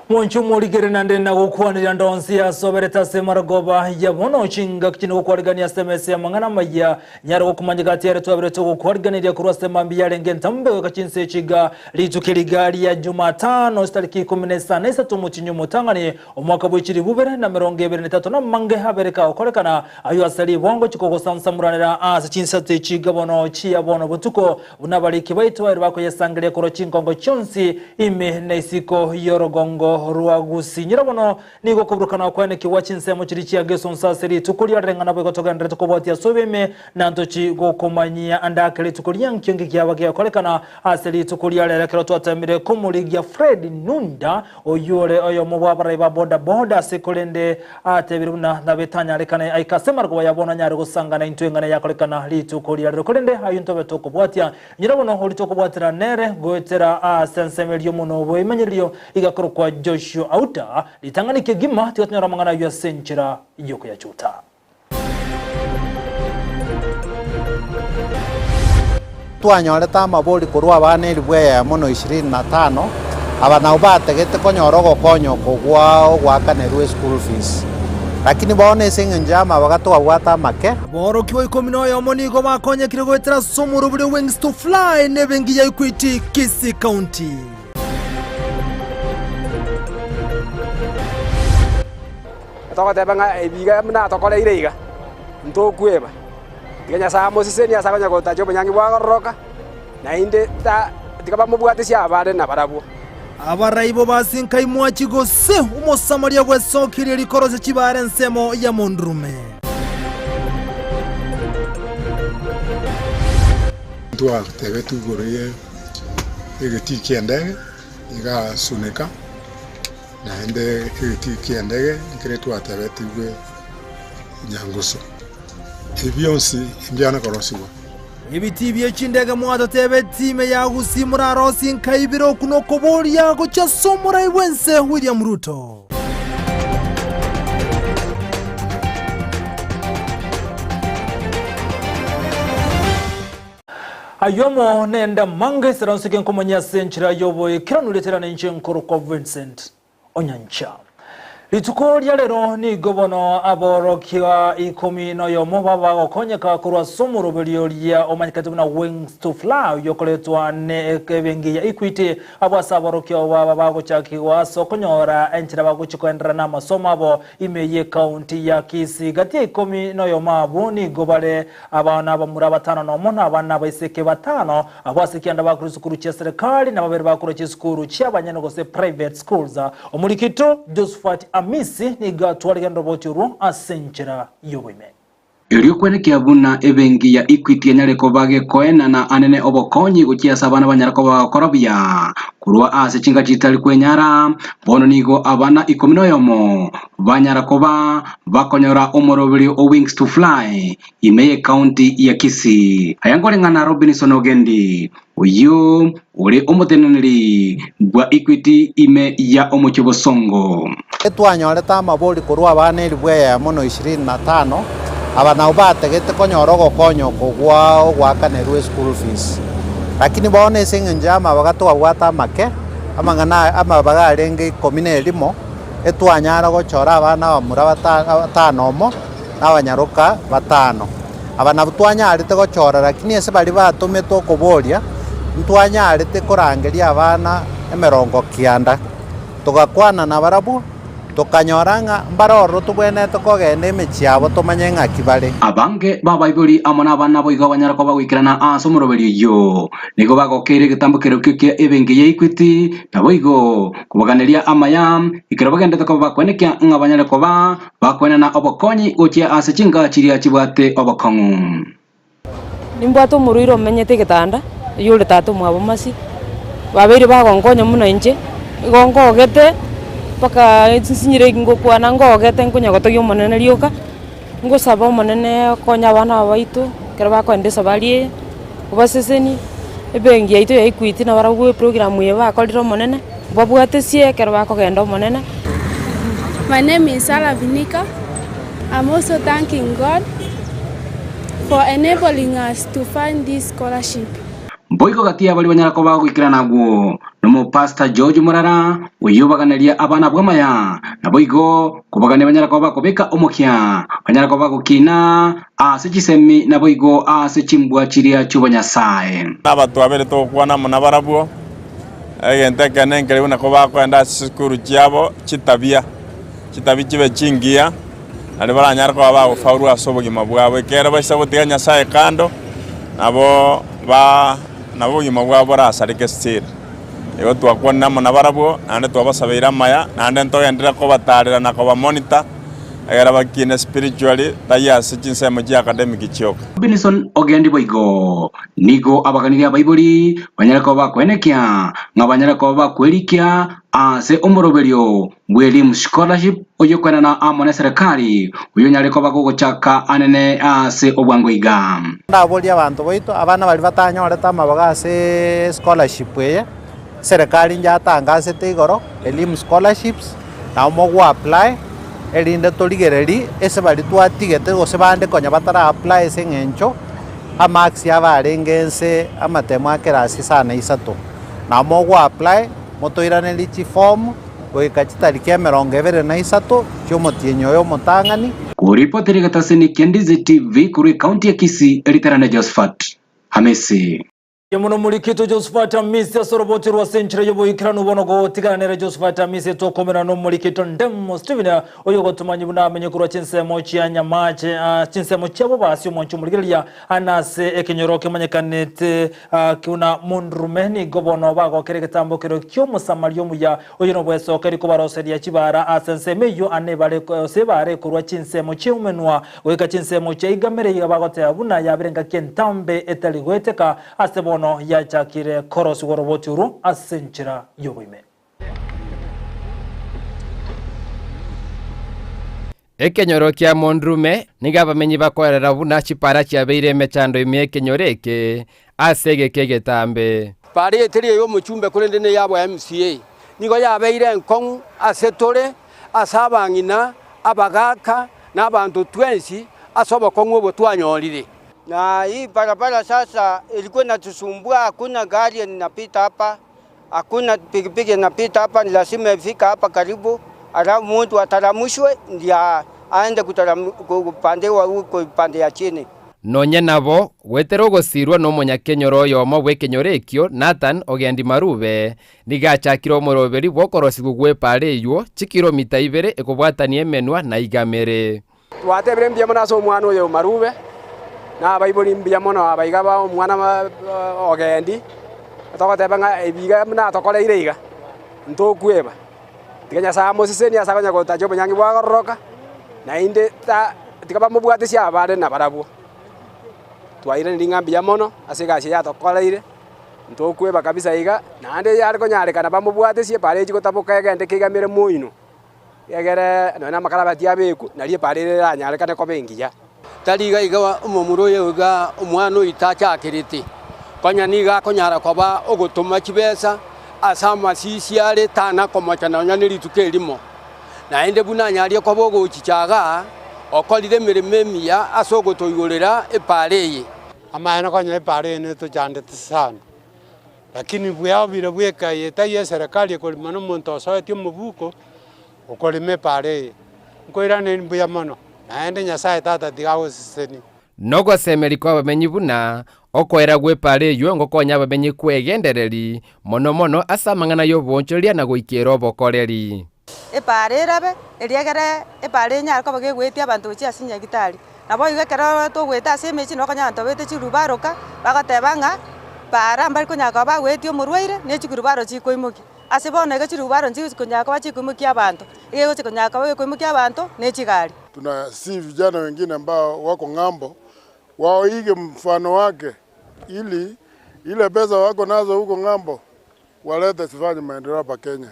Mwanchu muligere nande na gukwanira ndonsi ya sobereta semaragoba ya bono chinga kino gukwarigania SMS ya mangana maya nyaro kumanyigati ya twabere gukwarigania kurwa semambi ya lenge ntambe kachinse chiga litukirigali ya Jumatano tariki 15 Isato mukinyo mutangani omwaka bw'ikiri bubere na 2023 na mange habereka okorekana ayo asali bongo chikoko sansamuranira asa Chinsa chiga bono chia bono butuko bunabaliki baitwa bako yasangire koro chinkongo chonsi ime naisiko yorogongo Rua Gusii nyirabono nigo kubrukana kwene kiwa Chinsa mu kiri cya Geson saseri tukulia rengana bwo togandre tukoboti asobeme nantochi go komanyia andakele tukulia nkyonge kyabage akolekana aseri tukulia lekero twatamire kumuligia Fred Nunda oyore oyo mubabara ba boda sekolende atebiruna nabetanya lekana aikasema ko yabona nyari gusangana intwengana yakolekana litukulia rekolende ayuntobe tokobwatia nyirabono holi tokobwatira nere goetera sensemelio muno bo imanyirio igakoro kwa Joshua Auta litanganike gima tikatnyara mangana ya senchira yoko ya chuta twanyoreta mabori kurwa abana iribwe ya mono 25 abana ubategete konyorogo konyo kugwa gwakanerwe school fees lakini baone singa njama bagatwa gwata make boro kiwo 10 yo monigo bakonye kirego etera somuru buri wings to fly nebengi ya Equity Kisii County Toko tebanga ebiga mna tokole ireiga ntokweba ngenya sa mosiseni asakanya gotajo bunyangi bwagoroka na inde ta tikaba mubwatisia abare na barabwo abaraibo basinka imwachi gose umosamaria bwesokiri likoroze kibare nsemo ya mondrume Dua tebe tuguriye igiti kiendege iga suneka na ende igiti kiendege ikretu atebe tugwe nyanguso ibionsi imbyana korosiwa ibiti by'ekindege mwata tebe time ya Gusii murarosi nkaibiro kuno kobori yago cha somora iwense William Ruto ayomo nenda mange seransike nkomanya senchira yoboye kiranuletera n'inche nkoro kwa Vincent Onyancha lituko lya lero ni gobono aborokia 10 yo mubaba okonyeka kurwa somuro belio lya omanyikati na wings to fly yokoletwa ne ebengi ya Equity abasaborokia baba bago chakiwa sokonyora enchira bago chikoendera na masomo abo imeye county ya Kisii gati 10 yo mabu ni gobale abana bamura batano no mona abana baiseke batano abasikianda bakuru sukuru cha serikali na babere bakuru cha sukuru cha banyanogose private schools omulikito Josephat Amisi ni gatwari roboti ru asenchera yobime Eri okweneke abuna ebengi ya Equity nyareko bage koena na anene obokonyi gukia sabana banyarako bakorabya kurwa ase chinga chitali kwenyara bono nigo abana 10 yomo banyarako bakonyora omorobiri o wings to fly imeye county ya Kisii ayangolengana Robinson Ogendi uyu uri omuteneneri bwa Equity ime ya omuchobosongo twanyoreta mabori kurwa abana iribwe ya mono 25 abana ubategete konyorogo konyo kugwa gwakanerwe school fees lakini baone singa njama bagatwa gwata make amangana amabagarenge komine limo etwanyara gochora abana bamura batano mo n'abanyaruka batano abana butwanyarite gochora lakini ese bali batumetwo kuboria ntwanyarite korangeria abana emerongo kianda tugakwana na barabu tukanyoranga mbaroro tubwene tukogende mechiabo tumanyenga kibale abange babaibuli amona abana boiga banyarako bagwikirana asomoroberi yo nigo bagokere gitambukero kike ebengi ya Equity naboigo kubaganiria Amayia ikero bagende ko bakwenekia ngabanyarako bakwena na obokonyi gochia ase chinga chiria chibwate obokongu nimbwato muruiro menyete gitanda yule tatu mwabo masi babiri bagongonya muno inje gongogete paka sinyire ngokwa nangogete nkunya gotogyo monene rioka ngosaba monene konya bana baitu kera bakwendesa bali ubaseseni ebengi yaitu ya Equity na baragwe program ye bakoliro monene babwatesie kera bakogenda monene. My name is Sara Vinika. I'm also thanking God for enabling us to find this scholarship. Boiko gatia bali banyarako bagwikira nagwo nomo Pastor George Murara uyubaganaria abana bw'amaya nabo igo kubagane banyarako bakobeka omukia banyarako bakukina ase chisemi nabo igo ase chimbwa chiria cy'ubanyasaye abantu abere to kwana muna barabwo egente kanengere una ko bakwenda sikuru cyabo kitabia kibe kingia ali baranyarako aba fauru asobogima bwabo kera basabo tiganya saye kando nabo gima bwabo rasarike stir ego twakwana muna barabwo ande twabasabira maya ande ntogendera ko batarira na ko ba monitor agara bakine spiritually tayasi Chinsa mu academic cyoka Binison ogendi boigo nigo abaganiria baibuli banyarako bakwenekia ngabanyarako bakwelikia ase omoroberio William scholarship oyokwena na amone serikali uyonyareko bagogochaka anene ase obwangoiga ndaboli abantu boito abana bali batanyoreta amabaga ase scholarship ye serikali njatangase tegoro elimu scholarships na mo apply elinde toligereri ese bali twatigete gose bande konya batara apply sengencho amaxi abarengense amatemo akerasi sana Isato na mo apply motoirane lichi form goikachitari kemeronge vere na Isato cyomotienyo yo motangani kuripoteri gatasini Ndizi TV kuri county ya Kisii eliterane Josephat Hamisi Yamuno mulikito Josephat Hamisi asoroboti rwa centre yoboikirano bonogo tiganere Josephat Hamisi to komera no mulikito ndemo Steven oyogo tumanyi buna amenye kurwa Chinsa ya nyamache Chinsa cyabo basi umoncho muligelia anase ekenyoroke manyekanete kuna mundrumeni gobono bago kereketambo kero cyomusamalyo muya oyino bweso keri kubaroseria kibara asensemeyo anebale sebare kurwa Chinsa cyumenwa weka Chinsa igamere yabagote abuna yabirenga kentambe etaligweteka asebo no ya chakire korosi goroboti uru asenchira yoboime Ekenyoro kia mondrume nigabamenyi bakorera buna chipara chiabeire mechando ime kenyoreke asege kegetambe pari eteri yo muchumbe kurende yabo MCA nigo yabeire nkon asetore asabangina abagaka n'abantu 20 asobo kongo botwanyorire. Na hii barabara sasa ilikuwa inatusumbua, hakuna gari inapita hapa, hakuna pikipiki inapita hapa, ni lazima ifika hapa karibu, alafu mtu ataramushwe ndio aende kupandewa huko pande ya chini. Nonye nabo wetero gosirwa no munyakenyoro yomo bwekenyorekyo Nathan ogendi marube nigachakiro moroberi bokorosi gugwe pareyo chikilomita 2 ekobwatanie menwa na igamere twatebere mbia mona so mwana oyo marube na baiboli mbia mona abaiga ba mwana ogendi atokotebanga ebiga mna tokoleire iga ntokweba tiganya sa mosiseni asakanya gotajo bunyangi bwagoroka na inde ta tikaba mubwate cia abade na barabwo twaire ndingambi ya mono asigacie ya tokoleire ntokweba kabisa iga na ande yari konyarekana bamubwate cie pare chikotabuka egende kigamire muino yagere na makarabati abeku nalie pare anyarekane ko bengiya tariga iga umumuro yega umwana itachakiriti konya niga konyara koba ogutuma kibesa asama sisiare tana komachana nyani tukelimo na ende buna nyari ko bogo chichaga okolire mirememia asogotoigorera epareye amana konya epareye ne to jande sana lakini bwao bire bweka yeta ye serikali ko mano monto so etio mubuko okolime pareye nkoirane mbuya mono naende nyasaye tata digawo siseni nogo semeri kwa bamenyi buna okoera gwe pareyo ngokonya bamenyi kwegendereri mono asamangana yo bonchoria na goikero bokoreri eparerabe eliagere eparenya ko bagegwetia abantu chi asinya gitari nabo igekero to gweta asemechi no kanya anto bete chirubaroka bagatebanga para mbari kunyaka bagwetio murwaire ne chikirubaro chikoimoki asibona ge chirubaro nchi kunyaka bachikoimoki abantu igego chikunyaka bagikoimoki abantu ne chigari. Tuna si vijana wengine ambao wako ng'ambo waige mfano wake ili ile pesa wako nazo huko ng'ambo walete sifanye maendeleo hapa Kenya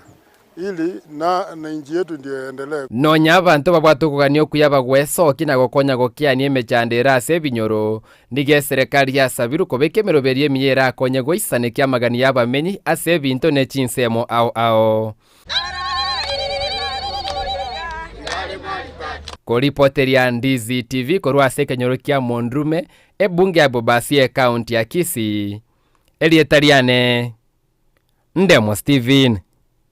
ili na nchi yetu ndio endelee. Nonya abantu babwatukuganio kuyaba gwesoki na gokonya gokianie mechandera ase binyoro nige serikali ya sabiru kobeke meroberie miyera akonye goisane kya magani yabamenyi ase binto ne chinsemo ao Koripoteri ya Ndizi TV korwa ase kenyoro kia mondrume ebunge ya Bobasie county ya Kisii Elietariane Ndemo Steven.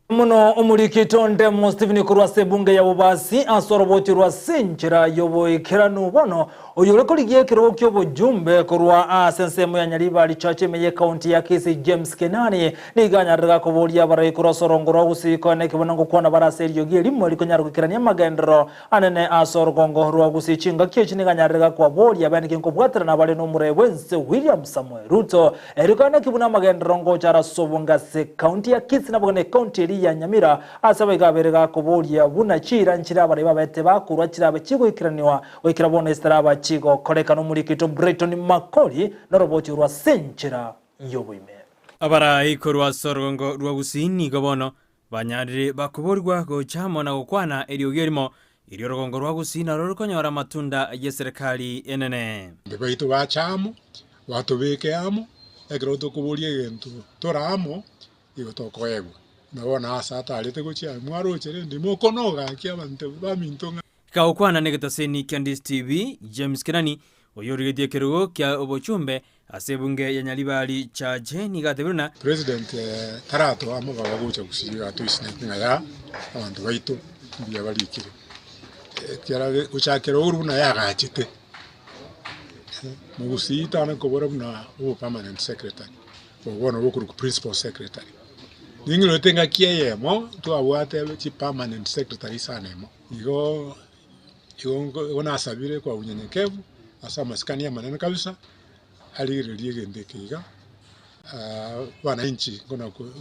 Muno umurikito Ndemo Steven kurwa sebunge ya bubasi asoroboti rwa sinjira yoboyekera nubono uyureko ligiye kiro kyo bujumbe kurwa sensemo ya Nyaribali chache meye county ya Kisii James Kenani niganya daga kobolia barayi kura sorongoro usikone kibonango kwana baraseri yogi limo likonyara kukirania magendero anene asorogongo rwa Gusii chinga kyechi niganya daga kwa bolia bani kinko bwatara na bale numure wense William Samuel Ruto erikana kibuna magendero ngo chara sobunga se county ya Kisii na bone county ya Nyamira asaba igaberega kobolia buna chira nchira bari babete bakurwa kiraba kigo ikiraniwa wekirabona estaraba chigo koreka no muri kito Brighton Makoli na roboti rwa senchira yobuime abara ikorwa sorgongo rwa Gusii ni gobono banyarire bakuborwa go chamo na gukwana eriogerimo irio rogongo rwa Gusii na rorokonyora matunda ya serikali enene ndebaitu ba chamo watubike amo egro to kubolie gento toramo igotokoego nabona asata alete gochia mwaro chere ndimo konoga kiabante bamintonga kaukwana negetaseni Candice TV James Kenani oyorigetie kirugo kya obochumbe asebunge ya Nyaribali chaje nigatebruna President tarato amuga gocha gusiga to isnekinga ya abantu baitu bya balikire kyara gochakira uruna yagachite mu Gusii tana kobora buna o permanent secretary obona bokuru principal secretary ningiro tenga kieyemo to awate chi permanent secretary sanemo igo nasabire kwa unyenyekevu asa maskani ya maneno kabisa aliririe gendekiga wananchi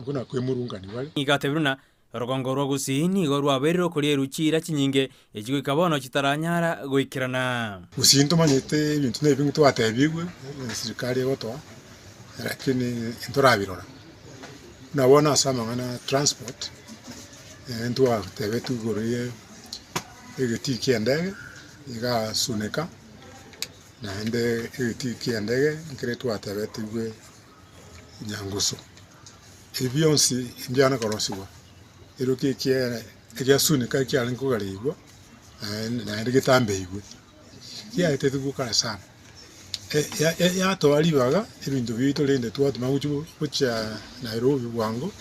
kuna kwemurungani wale igatebruna rogongo rwa Gusii ni gorwa beriro kuri ruchira kinyinge ekigo ikabono kitaranyara goikirana Gusii ntumanyete ibintu nebintu twatebigwe serikali goto lakini nturabirora nabona samangana transport ntwa tebetu goriye Kisii and Nyamira suneka na ende Kisii and nkretu atabetiwe nyanguso ebionsi njana korosiwa eroke kia suneka kia lenko galigo na ende gitambeigwe kia tetugu kala sana ya to alibaga ebintu bito lende twatuma kucha Nairobi wango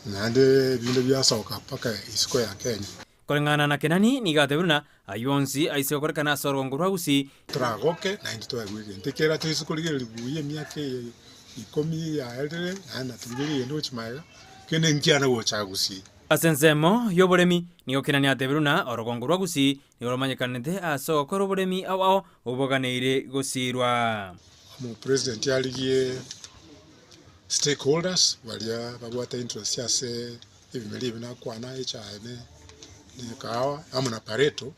na ende bintu byasoka paka isiko ya Kenya Korengana na Kenani nigatebruna ayonsi aisekorekana sorgongo rwa Gusii tragoke na into agwige ntekera tisukulige libuye myake ikomi ya eldere na tugiri endo chimaga kene nkiana gocha Gusii asensemo yoboremi nigo Kenani atebruna orogongo rwa Gusii nigoromanyekanete asokoro boremi ao oboganeire gusirwa mu president yaligie stakeholders walia babwata interest yase ibimeli binakwana echaene kawa amuna pareto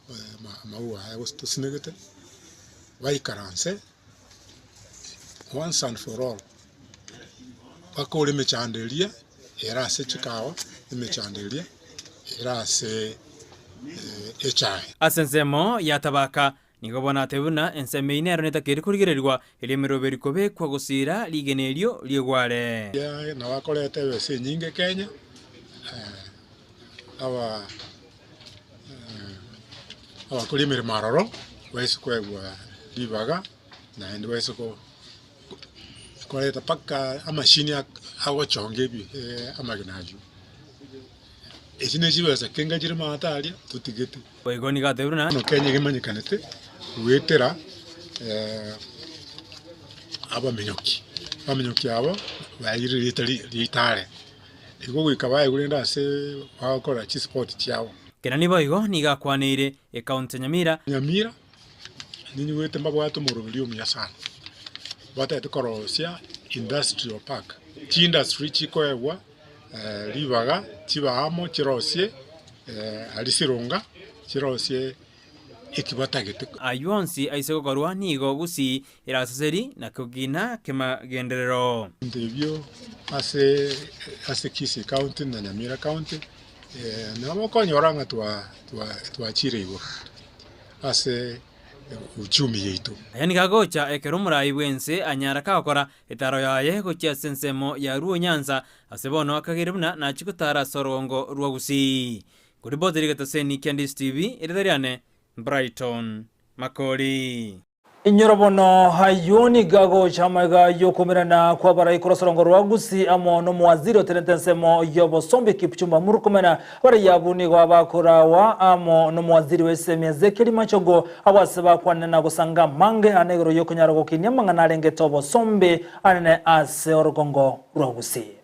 maua ya to sinegete waikaranse once and for all bakole mechandelia era se chikawa mechandelia era se echai asensemo yatabaka nigobona tebuna ensemeine aroneta keri kurigererwa elemero berikobe kwa gusira ligenerio liegware ya na wakolete wese nyinge Kenya abakulimira maroro wese kwegwa libaga na ende wese ko koleta paka amashini agochonge bi amaginajo ekine kibaza kenga kiri matali tutigete oigoni gatebruna no Kenya gemanyikanete wetera abamenyoki abo bayiri litare ego gwikabaye gurenda se wakora chi sport cyabo Kenani boigo nigakwaneire county Nyamira nini wete mbabwato murubirium ya sana bata tukorosia industrial park chi industry chikoegwa libaga chibamo chirosie alisirunga chirosie ikibatagete ayonsi aisegokorwa nigo Gusii irasaseri na kugina kemagenderero ndebyo ase Kisii county na Nyamira county namo konyoranga twa chirigo ase uchumi yetu yani gagocha ekero murai bwense anyara kakora etaro yaye gochia sensemo ya ruo Nyanza asebono akagirebuna na chikutara sorongo rwa Gusii kuri bodirigata seni Candice TV ederiane Brighton Makoli Inyorobono hayoni gago chamaga yokumirana kwa bara ikorosorongo rwa Gusii amo no mwaziri oterentensemo yobo sombe Kipchumba murukumena bara yabuni kwa bakora wa amo no mwaziri weseme Zekeli Machogo awasaba kwanena gusanga mange anegro yokonyaro gokinya mangana lenge tobo sombe anene ase orogongo rwa Gusii.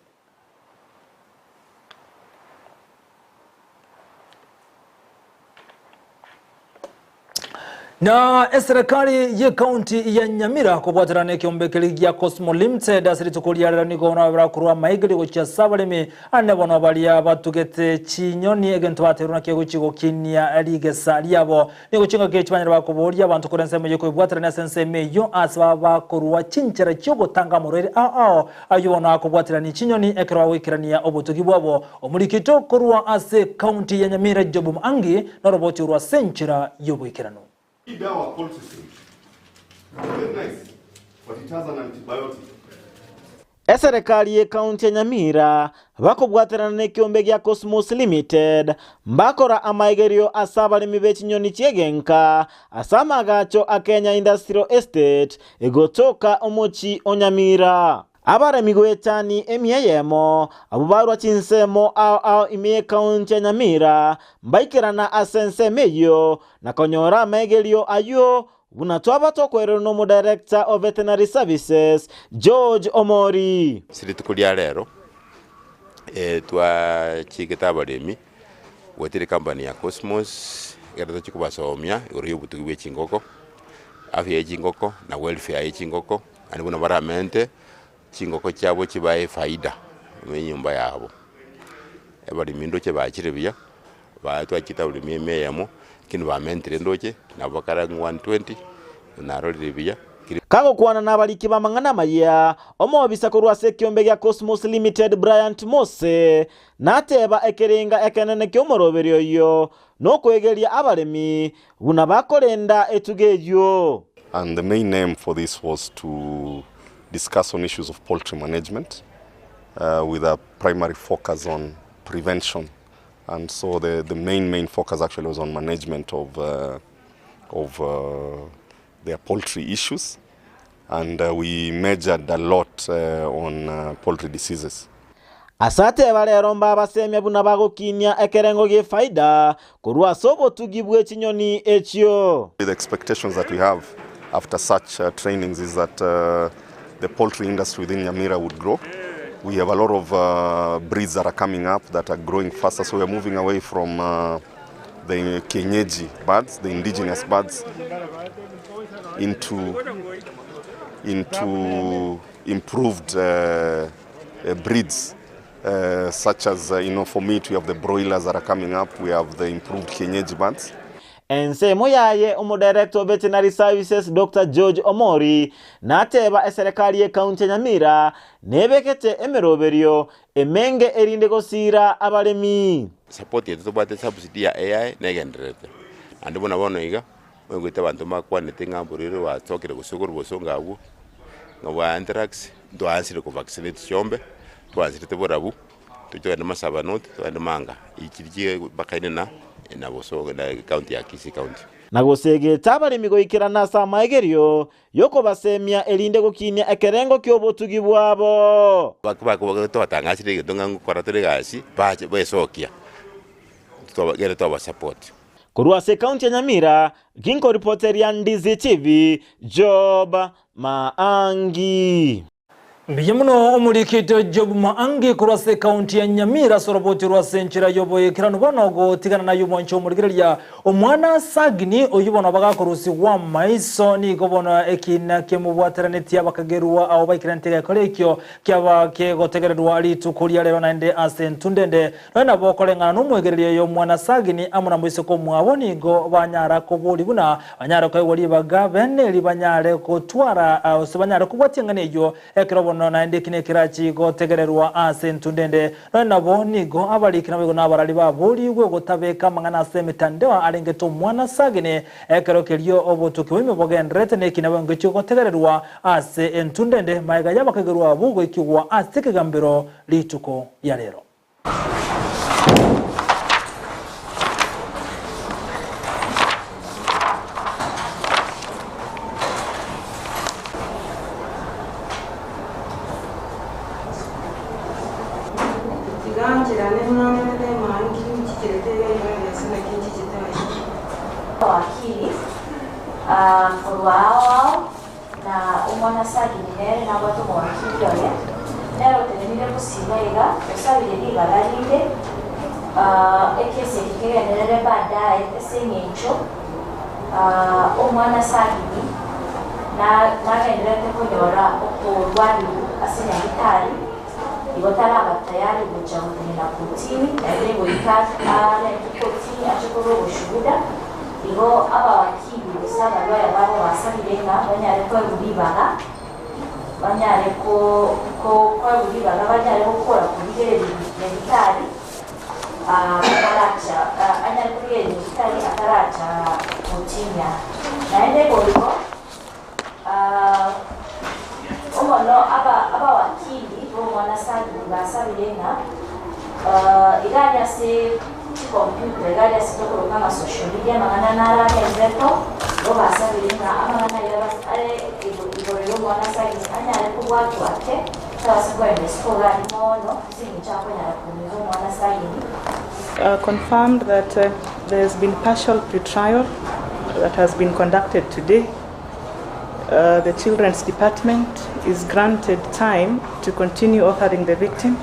Na serikali ye county ya Nyamira kubwatirana kiombekeli gya Cosmo Limited asiritukuliarira niko na kurwa maigiri gocha sabalemi anebono balia batugete chinyoni egento bateruna kego chigo kinya ligesa lyabo niko chinga ke chibanyira bakuboria abantu kurenseme yeko bwatirana senseme yo asaba bakurwa chinchera cyogo tanga murere ayobona kubwatirana chinyoni ekra wikirania obutugi bwabo omurikito kurwa ase county ya Nyamira Jobu Angi na roboti urwa senchera yobwikirano. Our poultry system. Very nice, but it has an antibiotic. Serikali ye county ya Nyamira bakobwaterana nekiombe gya Cosmos Limited mbakora amaigerio asabalemi bechinyoni chiegenka asamagacho akenya Industrial Estate egotoka omochi onyamira. Abaremi gwetani emiyemo abubarwa chinsemo ao imiye county ya Nyamira mbaikirana asensemeyo na konyora maigerio ayo bunatwaba tokwero no director of veterinary services George Omori siritukulia lero twa chigeta baremi wetire company ya Cosmos yarato chikubasomya uri butugiwe chingoko afya chingoko na welfare ya chingoko ani buna baramente chingoko cyabo kibaye faida mu nyumba yabo ebali mindo cye bakirebiya batwa kitawuli meyamo kinu bamentre ndoke nabakara 120 narolibiya kago kwana nabaliki bamangana Amayia omobisa kurwa sekiombe gya Cosmos Limited Bryant Mose nateba ekerenga ekenene kyomoroberio yo nokwegeria abalemi buna bakolenda etugejo. And the main aim for this was to discuss on issues of poultry management with a primary focus on prevention, and so the main focus actually was on management of their poultry issues, and we measured a lot on poultry diseases. Asate balero mbabasemya buna bagokinya ekerengo ge faida kurwa sobo tugibwe chinyoni ekyo. The expectations that we have after such trainings is that the poultry industry within Nyamira would grow. We have a lot of breeds that are coming up that are growing faster, so we are moving away from the kienyeji birds, the indigenous birds, into improved breeds, such as, for meat we have the broilers that are coming up, we have the improved kienyeji birds. Ensemo yaye director of veterinary services Dr. George Omori nateba serikali ye county ya Nyamira nebekete emeroberio emenge erinde gosira abalemi. Support yetu tobate subsidy ya AI negenderete andi bona bono iga wengwita bantu makwanete ngamburiro watokere gusukuru bosonga abu ngwa anthrax ndo ansire ku vaccinate chombe twanzire teborabu tujoenda masaba note twende manga ikirije bakaine na boso na county ya Kisii county nagosege tabalemi goikirana sa maigerio yoko basemya elinde gokinya ekerengo kyobotugi bwabo bakubako twatangasire gitonga ngukora gasi baje besokia tubagere tuba support kurwa se county ya Nyamira ginko reporter ya Ndizi TV Job Maangi. Biyemuno omurikito Jobu Maangi kurase county ya Nyamira sorobotirwa senchira yoboye kirano bonogo tigana na yumoncho omurigeria omwana sagini oyubona bagakorusi wa maiso ni gobono ekina kemubwateraneti abakagerwa abo bakirantega kolekyo kyaba ke gotegererwa ali tukulia lero nande asentundende na bokolengana numwegereria yo mwana sagini amuna mwiso ko mwaboni go banyara ko boli buna banyara ko wali bagabene libanyare ko twara osebanyara kubwatingane yo ekero na ndikine kirachi go tegererwa asentundende nabo nigo abalikina bego nabarali babuli gwe gotabeka mangana semetandewa alengeto mwana sagene ekero kelio obotuki wime bogendrete nekina benge cyo tegererwa asentundende maiga yabakagerwa bugo ikiwa asikegambiro lituko ya lero. wakili wao na umwana sagi nere na watu wakili yoye nero tenile kusimaiga usabire libagalinde ekese kigenere baadaye esenyecho umwana sagi na nagenderete kunyora okulwali asinyagitari igotara abatayari kujamutina kutini ere goikata ale kutini achokoro bushuhuda igo aba wakili usaba lwaya babo basabirenga banyare kwa bulibaga banyare ko kwa bulibaga banyare gukora kubigere bitari ataracha anyare kubigere bitari ataracha mutinya naende goiko omono aba wakili bo mwana sagi basabirenga igalia se computer igalia se tokoro kama social media magana nara ezeto bo basabirenga amagana yaba are igorero mwana sagi anyare kubwatu ate tawasibwa emeskola mono singi chako nyara kumizo mwana sagi confirmed that there has been partial pretrial that has been conducted today. The Children's Department is granted time to continue offering the victim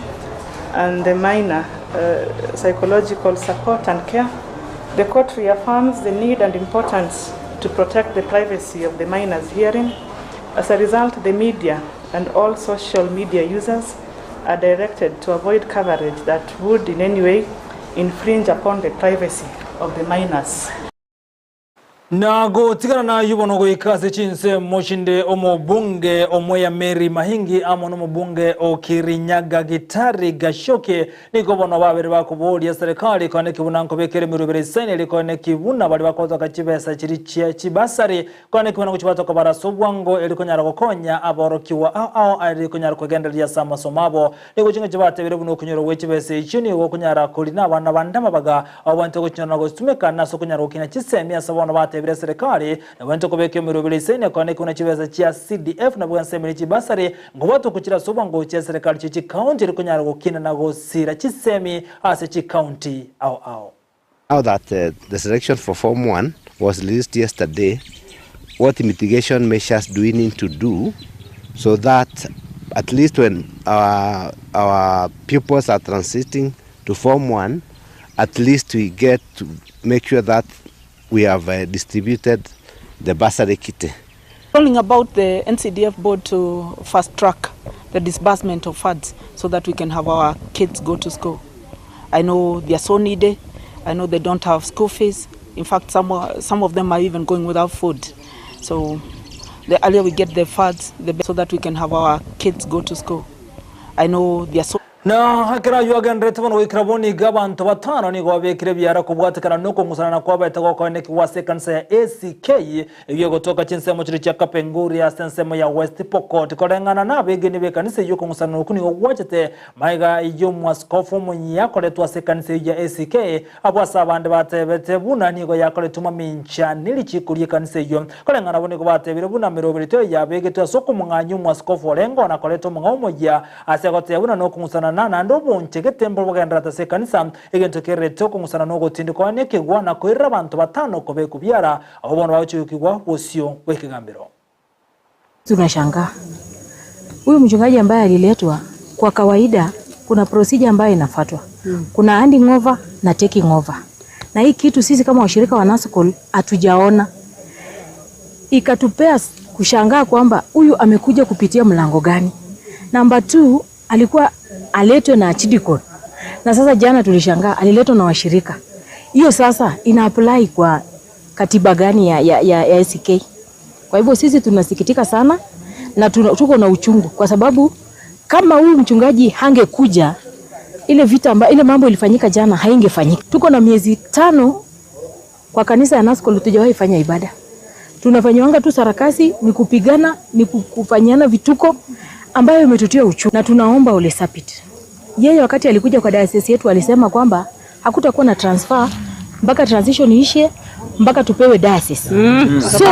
and the minor psychological support and care. The court reaffirms the need and importance to protect the privacy of the minor's hearing. As a result, the media and all social media users are directed to avoid coverage that would in any way infringe upon the privacy of the minors. Na gutigana na yubono goikase Chinsa moshinde omubunge omoya Mary Mahingi amo nomubunge okirinyaga gitari gashoke niko bono babere bakuboria serikali kone kibunanko bekere mirubere sene kone kibuna bali bakoza kachibesa chirichia chibasari kone kibuna kuchibatoka barasobwango elikonyara gokonya aborokiwa ao elikonyara kugenderia sama somabo niko chinga chibate bere buno kunyoro wechibese ichini gokunyara kulina abana bandama baga abantu gochinyana gostumeka naso kunyara okina chisemi asabona bate bere serikali na wento kubeke mirubere sene kone kuna chibesa chia CDF na bwansemeri chibasari ngobato kuchira sobwango chia serikali chichi county elikonyara gokina na gosira chisemi ase chi county ao. Now that the selection for Form 1 was released yesterday, what mitigation measures do we need to do so that at least when our pupils are transiting to Form 1, at least we get to make sure that we have distributed the bursary kit. Calling about the NCDF board to fast track the disbursement of funds so that we can have our kids go to school. I know they are so needy. I know they don't have school fees. In fact, some of them are even going without food. So the earlier we get the funds, the better, so that we can have our kids go to school. I know they are so... Na hakira yuagan retavono ikraboni gaban tobatano ni gobe krebiara kubwatakana nuko ngusana na kwaba itako ne kiwase kansa ya ACK iyo gotoka Chinsa mochiri cha Kapenguri ya sensemo ya West Pokot kolengana na begeni bekanise yuko ngusana nukuni wachete maiga iyo mwaskofu munyako letwa sekanise ya ACK abwasa bande batebete buna nigo yakole tuma mincha nilichikulie kanise iyo kolengana bone kubatebire buna mirobirito ya begeto soko munganyu mwaskofu olengo na koleto mungamoja asegote buna no ngusana na ndo bonchege tembo bagenda se kanisa egento kereto ko musana no gotindiko neke gwana ko ira abantu batano ko bekubyara aho bono bachukigwa bosio wekigambiro. Tunashangaa huyu mchungaji ambaye aliletwa, kwa kawaida kuna procedure ambayo inafuatwa. Kuna handing over na taking over, na hii kitu sisi kama washirika wa Nascol hatujaona. Ikatupea kushangaa kwamba huyu amekuja kupitia mlango gani. Number 2, alikuwa aletwe na Chidikon. Na sasa jana tulishangaa aliletwa na washirika. Hiyo sasa ina apply kwa katiba gani ya SK? Kwa hivyo sisi tunasikitika sana na tuko na uchungu kwa sababu kama huyu mchungaji hangekuja, ile vita ile mambo ilifanyika jana haingefanyika. Tuko na miezi 5 kwa kanisa ya Nascol tujawahi fanya ibada. Tunafanyanga tu sarakasi, ni kupigana, ni kufanyana vituko ambayo imetutia uchungu, na tunaomba Ole Sapit. Yeye wakati alikuja kwa diocese yetu alisema kwamba hakutakuwa na transfer mpaka transition ishe mpaka tupewe diocese. So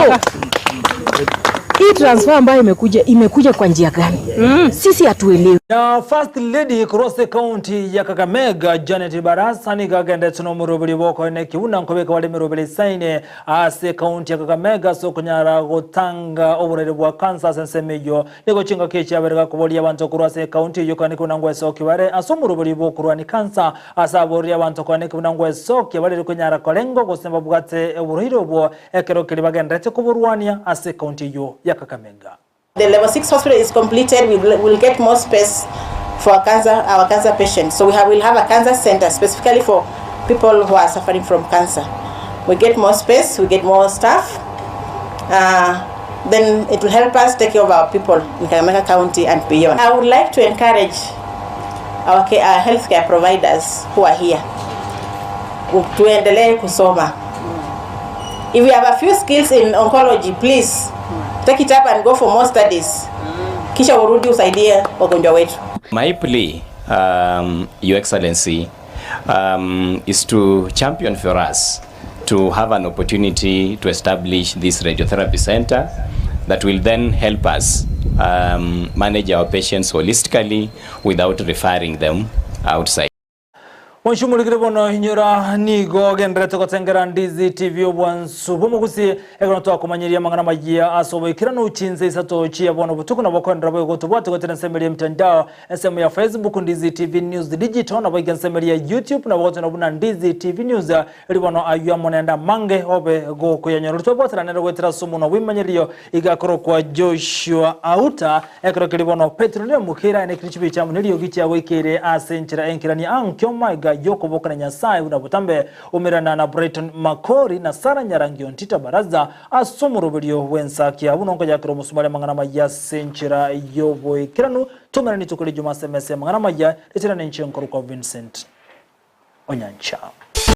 hii transfer ambayo imekuja kwa njia gani? Sisi hatuelewi. Na First Lady cross county ya Kakamega Janet Barasa ni gagende tuno murubiri boko ne kiuna nkobeka wale murubiri saine ase county ya Kakamega so kunyara gotanga oburere bwa cancer sensemeyo niko chinga kechi aberega kubolia abantu kurase county yokani kunangwa soki bare aso murubiri boko rwani cancer asaboria abantu kwane kunangwa soki bare kunyara kolengo kusemba bugate oburiro bwo ekero kiri bagendete kuburwania ase county yo ya Kakamega. The level 6 hospital is completed. We'll get more space for our cancer patients. So we'll have a cancer center specifically for people who are suffering from cancer. We get more space, we get more staff. Then it will help us take care of our people in Kakamega County and beyond. I would like to encourage our healthcare providers who are here to endelee kusoma. If you have a few skills in oncology, please take it up and go for more studies. Kisha urudi usaidie wagonjwa wetu. My plea, Your Excellency, is to champion for us to have an opportunity to establish this radiotherapy center that will then help us manage our patients holistically without referring them outside. Wanshumulikire bono hinyura nigo gendrete kotengera Ndizi TV obwansu bumugusi egono twakumanyiria mangana magia asobekira no Chinsa Isato chia bono butuku na bakondra bwo gotubwate gotena semeli mtandao SM ya Facebook Ndizi TV News Digital na bagiga semeli ya YouTube na botena buna Ndizi TV News ribono ayua monenda mange obe go kuyanyoro tubwate na wetera sumu no wimanyirio igakoro kwa Joshua Auta ekoro kiribono petroleum mukira ene krichibi cha munilio gicha wekere asenchira enkirani ankyo maiga yoko boka na Nyasaye unabutambe umirana na Brighton Makori na Sara Nyarangio Ntita Baraza asomurubiryo wensakia unongo yakiro musumale mangana maya senchira yoboy kiranu tumerani tukuli juma semese mangana maya litira nenchi nkuru kwa Vincent Onyancha.